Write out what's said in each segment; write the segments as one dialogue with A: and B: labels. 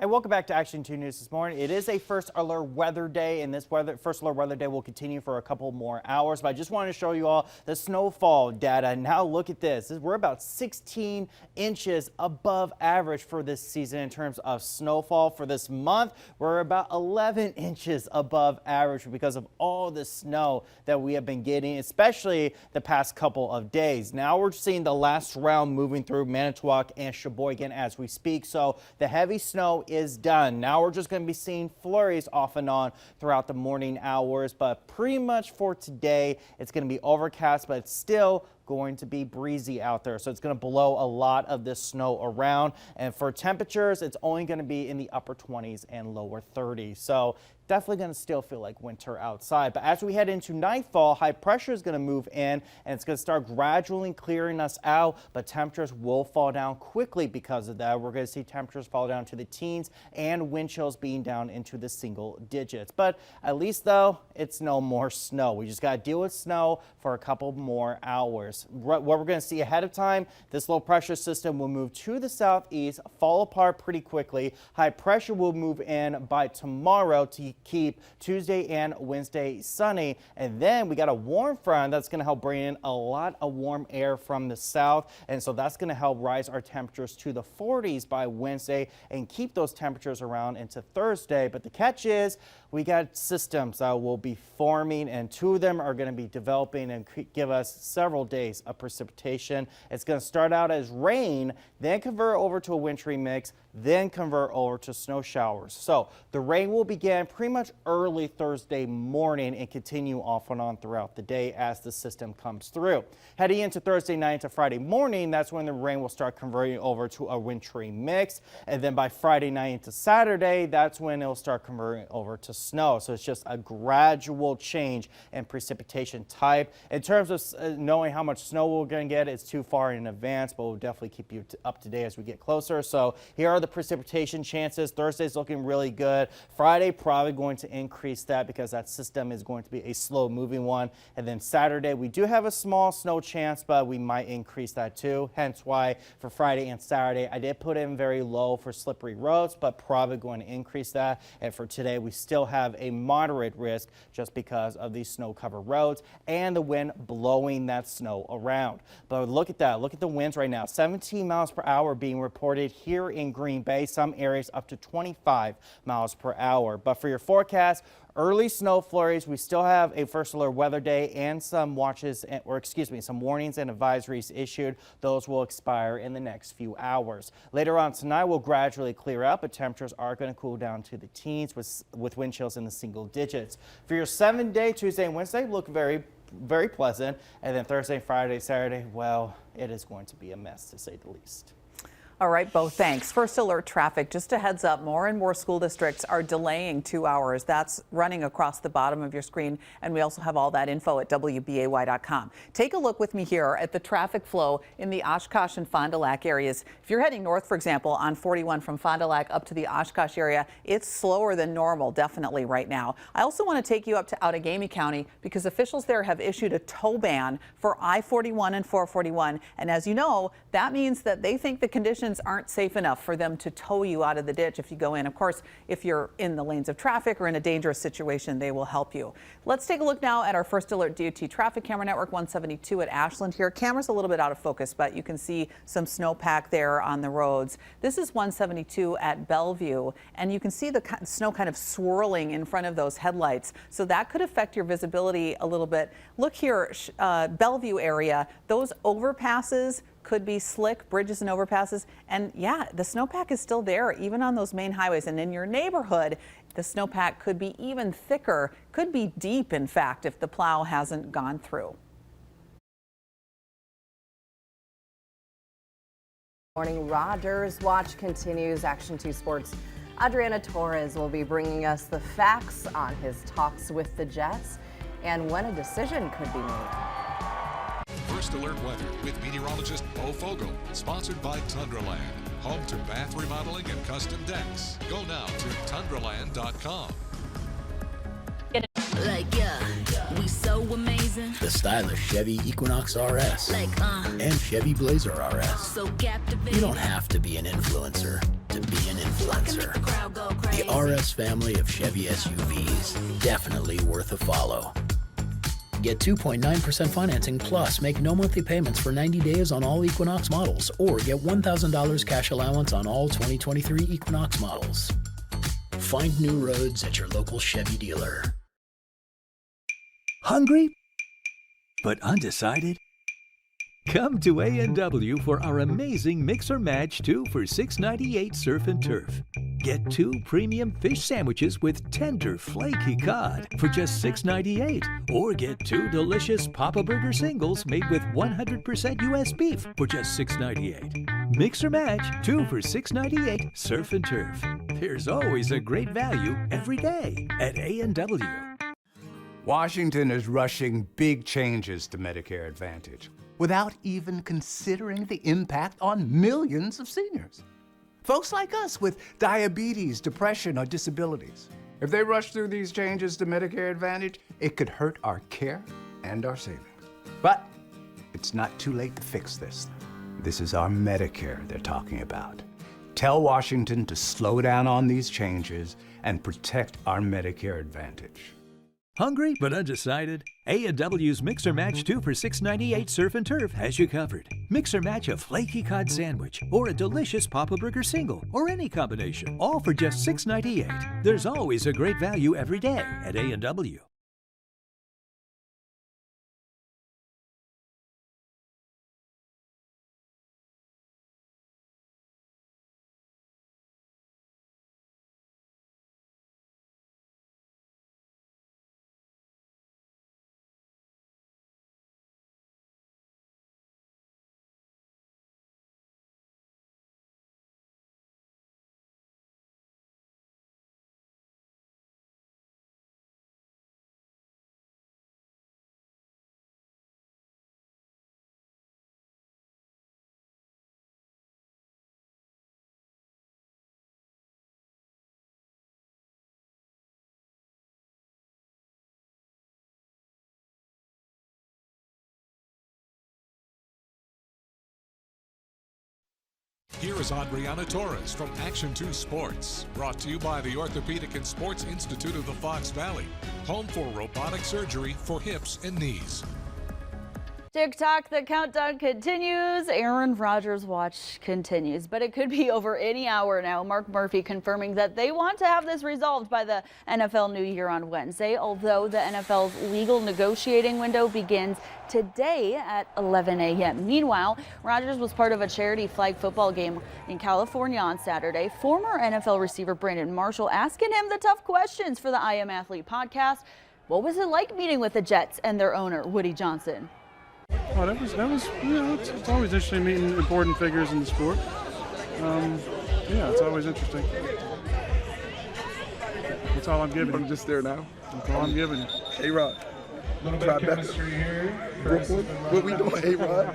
A: And welcome back to Action 2 News this morning. It is a first alert weather day, and this first alert weather day will continue for a couple more hours. But I just wanted to show you all the snowfall data. Now look at this. We're about 16 inches above average for this season in terms of snowfall. For this month, we're about 11 inches above average because of all the snow that we have been getting, especially the past couple of days. Now we're seeing the last round moving through Manitowoc and Sheboygan as we speak. So the heavy snow is done. Now we're just going to be seeing flurries off and on throughout the morning hours, but pretty much for today it's going to be overcast, but it's still going to be breezy out there, so it's going to blow a lot of this snow around. And for temperatures, it's only going to be in the upper 20s and lower 30s, so definitely going to still feel like winter outside. But as we head into nightfall, high pressure is going to move in and it's going to start gradually clearing us out, but temperatures will fall down quickly because of that. We're going to see temperatures fall down to the teens and wind chills being down into the single digits. But at least though, it's no more snow. We just got to deal with snow for a couple more hours. What we're going to see ahead of time, this low pressure system will move to the southeast, fall apart pretty quickly. High pressure will move in by tomorrow to keep Tuesday and Wednesday sunny. And then we got a warm front that's going to help bring in a lot of warm air from the south. And so that's going to help rise our temperatures to the 40s by Wednesday and keep those temperatures around into Thursday. But the catch is we got systems that will be forming, and two of them are going to be developing and give us several days of precipitation. It's going to start out as rain, then convert over to a wintry mix, then convert over to snow showers. So the rain will begin pretty much early Thursday morning and continue off and on throughout the day as the system comes through. Heading into Thursday night to Friday morning, that's when the rain will start converting over to a wintry mix. And then by Friday night into Saturday, that's when it'll start converting over to snow. So it's just a gradual change in precipitation type. In terms of knowing how much snow we're going to get, it's too far in advance, but we'll definitely keep you up to date as we get closer. So here are the precipitation chances. Thursday's looking really good. Friday probably going to increase that because that system is going to be a slow moving one. And then Saturday we do have a small snow chance, but we might increase that too. Hence why for Friday and Saturday I did put in very low for slippery roads, but probably going to increase that. And for today we still have a moderate risk just because of these snow covered roads and the wind blowing that snow around. But look at that. Look at the winds right now. 17 miles per hour being reported here in Green Bay. Some areas up to 25 miles per hour. But for your forecast, early snow flurries. We still have a first alert weather day and some watches, some warnings and advisories issued. Those will expire in the next few hours. Later on tonight will gradually clear up, but temperatures are going to cool down to the teens with wind chills in the single digits. For your 7-day, Tuesday and Wednesday, look very pleasant. And then Thursday, Friday, Saturday, well, it is going to be a mess to say the least.
B: All right, Bo, thanks. First alert traffic, just a heads up, more and more school districts are delaying 2 hours. That's running across the bottom of your screen. And we also have all that info at wbay.com. Take a look with me here at the traffic flow in the Oshkosh and Fond du Lac areas. If you're heading north, for example, on 41 from Fond du Lac up to the Oshkosh area, it's slower than normal, definitely right now. I also want to take you up to Outagamie County because officials there have issued a tow ban for I-41 and 441. And as you know, that means that they think the conditions aren't safe enough for them to tow you out of the ditch if you go in. Of course, if you're in the lanes of traffic or in a dangerous situation, they will help you. Let's take a look now at our First Alert DOT traffic camera network 172 at Ashland here. Camera's a little bit out of focus, but you can see some snowpack there on the roads. This is 172 at Bellevue, and you can see the snow kind of swirling in front of those headlights. So that could affect your visibility a little bit. Look here, Bellevue area, those overpasses could be slick, bridges and overpasses. And yeah, the snowpack is still there, even on those main highways. And in your neighborhood, the snowpack could be even thicker, could be deep, in fact, if the plow hasn't gone through.
C: Morning, Rodgers Watch continues. Action 2 Sports. Adriana Torres will be bringing us the facts on his talks with the Jets and when a decision could be made.
D: First Alert Weather with meteorologist Bo Fogel. Sponsored by Tundraland. Home to bath remodeling and custom decks. Go now to tundraland.com.
E: Like, yeah, we so amazing.
F: The
E: stylish Chevy Equinox RS and Chevy Blazer RS. You don't have to be an influencer to be an influencer. The RS family of Chevy SUVs, definitely worth a follow. Get 2.9% financing plus make no monthly payments for 90 days on all Equinox models, or get $1,000 cash allowance on all 2023 Equinox models. Find new roads at your local Chevy dealer.
F: Hungry but undecided? Come to A&W for our amazing Mix or Match 2 for $6.98 Surf and Turf. Get 2 premium fish sandwiches with tender, flaky cod for just $6.98. Or get 2 delicious Papa Burger singles made with 100% U.S. beef for just $6.98. Mix or Match 2 for $6.98 Surf and Turf. There's always a great value every day at A&W.
G: Washington is rushing big changes to Medicare Advantage without even considering the impact on millions of seniors. Folks like us with diabetes, depression, or disabilities. If they rush through these changes to Medicare Advantage, it could hurt our care and our savings. But it's not too late to fix this. This is our Medicare they're talking about. Tell Washington to slow down on these changes and protect our Medicare Advantage.
F: Hungry but undecided? A&W's Mix or Match 2 for $6.98 Surf and Turf has you covered. Mix or match a flaky cod sandwich or a delicious Papa Burger single or any combination, all for just $6.98. There's always a great value every day at A&W.
D: Here is Adriana Torres from Action 2 Sports, brought to you by the Orthopedic and Sports Institute of the Fox Valley, home for robotic surgery for hips and knees.
H: TikTok, the countdown continues. Aaron Rodgers' watch continues, but it could be over any hour now. Mark Murphy confirming that they want to have this resolved by the NFL New Year on Wednesday, although the NFL's legal negotiating window begins today at 11 a.m. Meanwhile, Rodgers was part of a charity flag football game in California on Saturday. Former NFL receiver Brandon Marshall asking him the tough questions for the I Am Athlete podcast. What was it like meeting with the Jets and their owner, Woody Johnson?
I: Oh, that was it's always interesting meeting important figures in the sport. It's always interesting. That's all I'm giving you.
J: I'm just there now.
I: That's all I'm giving you.
J: A-Rod. Brooklyn. What we doing, A-Rod?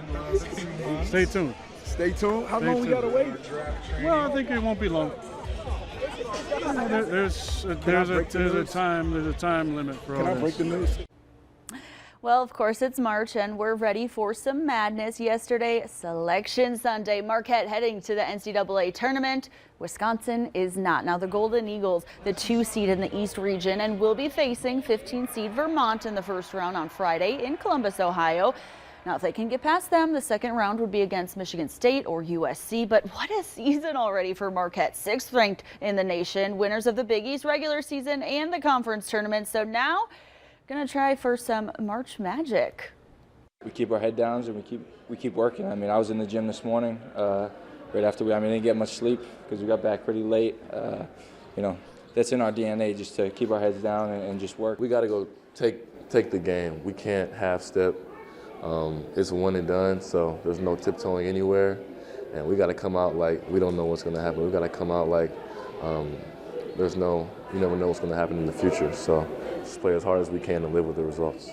I: Stay tuned.
J: Stay tuned? How
I: Stay
J: long
I: tuned.
J: we gotta wait?
I: Well, I think it won't be long. There's a time limit for all this.
J: Can I break the news?
H: Well, of course, it's March and we're ready for some madness. Yesterday, Selection Sunday. Marquette heading to the NCAA tournament. Wisconsin is not. Now, the Golden Eagles, the 2 seed in the East region, and will be facing 15 seed Vermont in the first round on Friday in Columbus, Ohio. Now, if they can get past them, the second round would be against Michigan State or USC. But what a season already for Marquette, 6th ranked in the nation, winners of the Big East regular season and the conference tournament. So now, gonna try for some March magic.
K: We keep our head down and we keep working. I mean, I was in the gym this morning right after I didn't get much sleep because we got back pretty late. That's in our DNA, just to keep our heads down and just work.
L: We got to go take the game. We can't half step. It's a one and done, so there's no tiptoeing anywhere. And we got to come out like we don't know what's going to happen. We got to come out like you never know what's going to happen in the future. So just play as hard as we can and live with the results.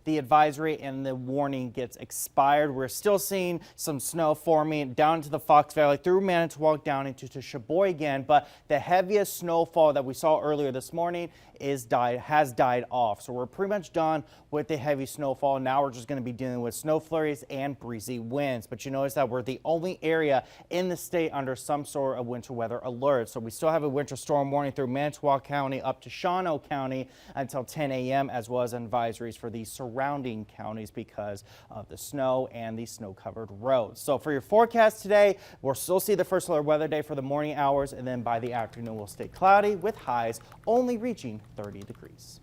A: The advisory and the warning gets expired. We're still seeing some snow forming down into the Fox Valley, through Manitowoc, down into Sheboygan, but the heaviest snowfall that we saw earlier this morning has died off. So we're pretty much done with the heavy snowfall. Now we're just going to be dealing with snow flurries and breezy winds. But you notice that we're the only area in the state under some sort of winter weather alert. So we still have a winter storm warning through Manitowoc County up to Shawano County until 10 a.m. as well as advisories for the surrounding counties because of the snow and the snow-covered roads. So for your forecast today, we'll still see the first alert weather day for the morning hours, and then by the afternoon we'll stay cloudy with highs only reaching 30 degrees.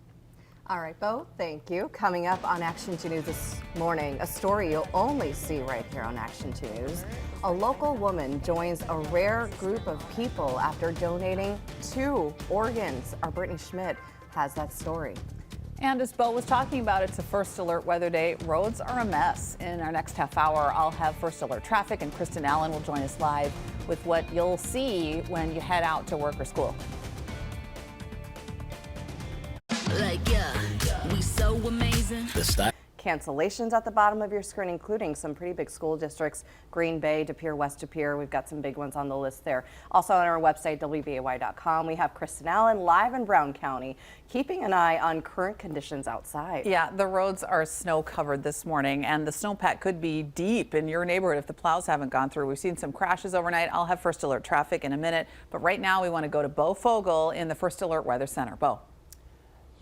C: All right, Bo, thank you. Coming up on Action 2 News this morning, a story you'll only see right here on Action 2 News. A local woman joins a rare group of people after donating 2 organs. Our Brittany Schmidt has that story.
B: And as Bo was talking about, it's a first alert weather day. Roads are a mess. In our next half hour, I'll have first alert traffic, and Kristen Allen will join us live with what you'll see when you head out to work or school.
E: We so amazing. The style.
C: Cancellations at the bottom of your screen, including some pretty big school districts, Green Bay, De Pere, West De Pere. We've got some big ones on the list there. Also on our website, wbay.com, we have Kristen Allen live in Brown County, keeping an eye on current conditions outside.
B: Yeah, the roads are snow covered this morning, and the snowpack could be deep in your neighborhood if the plows haven't gone through. We've seen some crashes overnight. I'll have first alert traffic in a minute, but right now we want to go to Bo Fogel in the First Alert Weather Center. Bo.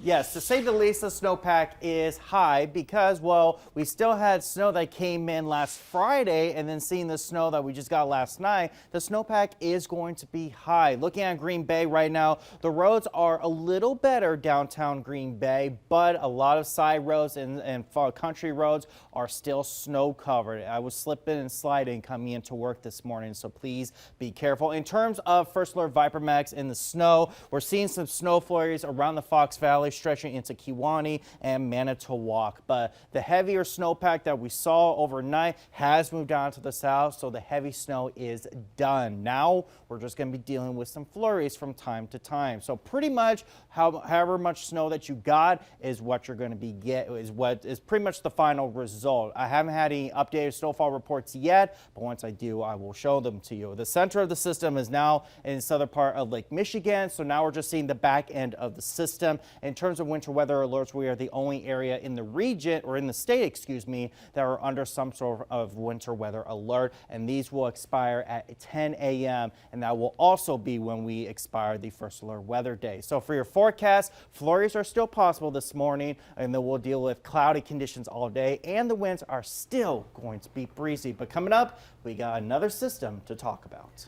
A: Yes, to say the least, the snowpack is high because, well, we still had snow that came in last Friday, and then seeing the snow that we just got last night, the snowpack is going to be high. Looking at Green Bay right now, the roads are a little better downtown Green Bay, but a lot of side roads and country roads are still snow covered. I was slipping and sliding coming into work this morning, so please be careful. In terms of First Alert Viper Max in the snow, we're seeing some snow flurries around the Fox Valley, stretching into Kewaunee and Manitowoc. But the heavier snowpack that we saw overnight has moved on to the south, so the heavy snow is done. Now we're just going to be dealing with some flurries from time to time. So pretty much however much snow that you got is what you're going to be is pretty much the final result. I haven't had any updated snowfall reports yet, but once I do, I will show them to you. The center of the system is now in the southern part of Lake Michigan, so now we're just seeing the back end of the system. In terms of winter weather alerts, we are the only area in the region, or in the state, excuse me, that are under some sort of winter weather alert, and these will expire at 10 a.m. and that will also be when we expire the first alert weather day. So for your forecast, flurries are still possible this morning, and then we'll deal with cloudy conditions all day, and the winds are still going to be breezy. But coming up, we got another system to talk about.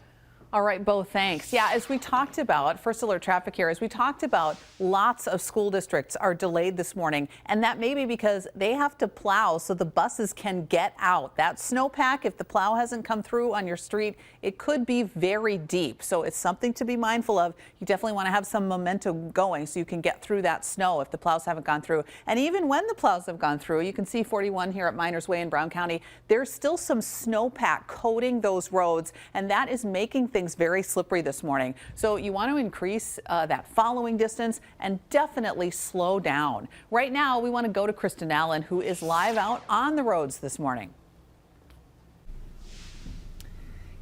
B: All right, Bo, thanks. Yeah, as we talked about, first alert traffic here, as we talked about, lots of school districts are delayed this morning, and that may be because they have to plow so the buses can get out. That snowpack, if the plow hasn't come through on your street, it could be very deep. So it's something to be mindful of. You definitely want to have some momentum going so you can get through that snow if the plows haven't gone through. And even when the plows have gone through, you can see 41 here at Miners Way in Brown County, there's still some snowpack coating those roads, and that is making things very slippery this morning. So you want to increase that following distance and definitely slow down. Right now, we want to go to Kristen Allen, who is live out on the roads this morning.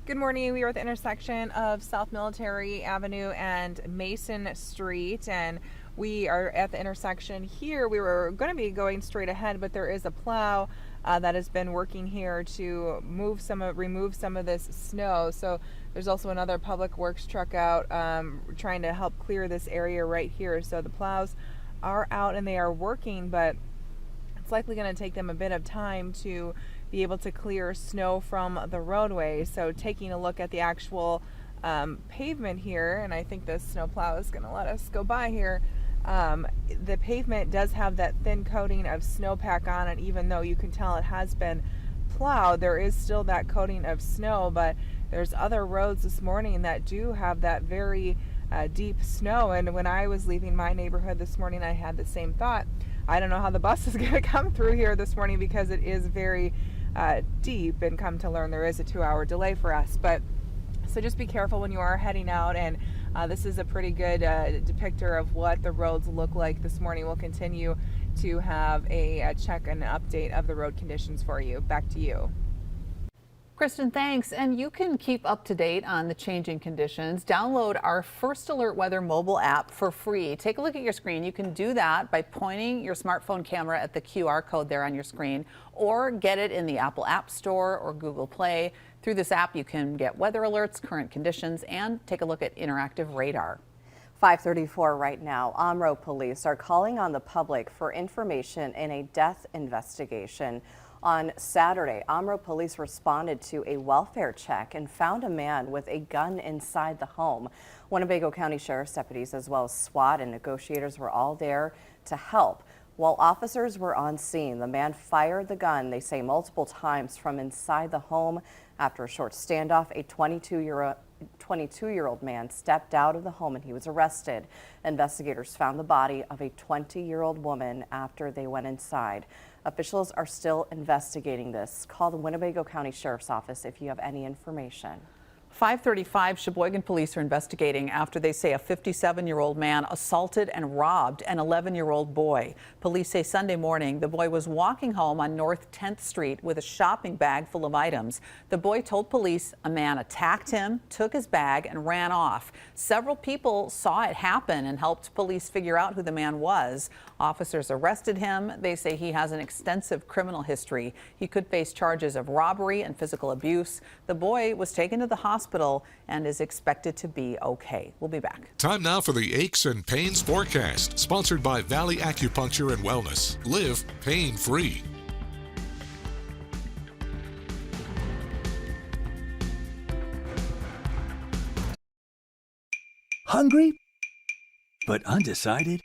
M: Good morning. We are at the intersection of South Military Avenue and Mason Street, and we are at the intersection here. We were going to be going straight ahead, but there is a plow that has been working here to remove some of this snow. So there's also another public works truck out trying to help clear this area right here. So the plows are out and they are working, but it's likely going to take them a bit of time to be able to clear snow from the roadway. So taking a look at the actual pavement here, and I think this snow plow is going to let us go by here. The pavement does have that thin coating of snowpack on it. Even though you can tell it has been plowed, there is still that coating of snow, but there's other roads this morning that do have that very deep snow. And when I was leaving my neighborhood this morning, I had the same thought. I don't know how the bus is going to come through here this morning because it is very deep, and come to learn there is a 2-hour delay for us. But so just be careful when you are heading out, and this is a pretty good depictor of what the roads look like this morning. We'll continue to have a check and update of the road conditions for you. Back to you.
B: Kristen, thanks. And you can keep up to date on the changing conditions. Download our First Alert Weather mobile app for free. Take a look at your screen. You can do that by pointing your smartphone camera at the QR code there on your screen, or get it in the Apple App Store or Google Play. Through this app, you can get weather alerts, current conditions, and take a look at interactive radar.
C: 5:34 right now. Omro police are calling on the public for information in a death investigation. On Saturday, Omro police responded to a welfare check and found a man with a gun inside the home. Winnebago County Sheriff's deputies as well as SWAT and negotiators were all there to help. While officers were on scene, the man fired the gun, they say, multiple times from inside the home. After a short standoff, a 22-year-old man stepped out of the home and he was arrested. Investigators found the body of a 20-year-old woman after they went inside. Officials are still investigating this. Call the Winnebago County Sheriff's Office if you have any information.
B: 5:35, Sheboygan police are investigating after they say a 57-year-old man assaulted and robbed an 11-year-old boy. Police say Sunday morning the boy was walking home on North 10th Street with a shopping bag full of items. The boy told police a man attacked him, took his bag, and ran off. Several people saw it happen and helped police figure out who the man was. Officers arrested him. They say he has an extensive criminal history. He could face charges of robbery and physical abuse. The boy was taken to the hospital and is expected to be okay. We'll be back.
D: Time now for the Aches and Pains Forecast, sponsored by Valley Acupuncture and Wellness. Live pain-free.
F: Hungry, but undecided?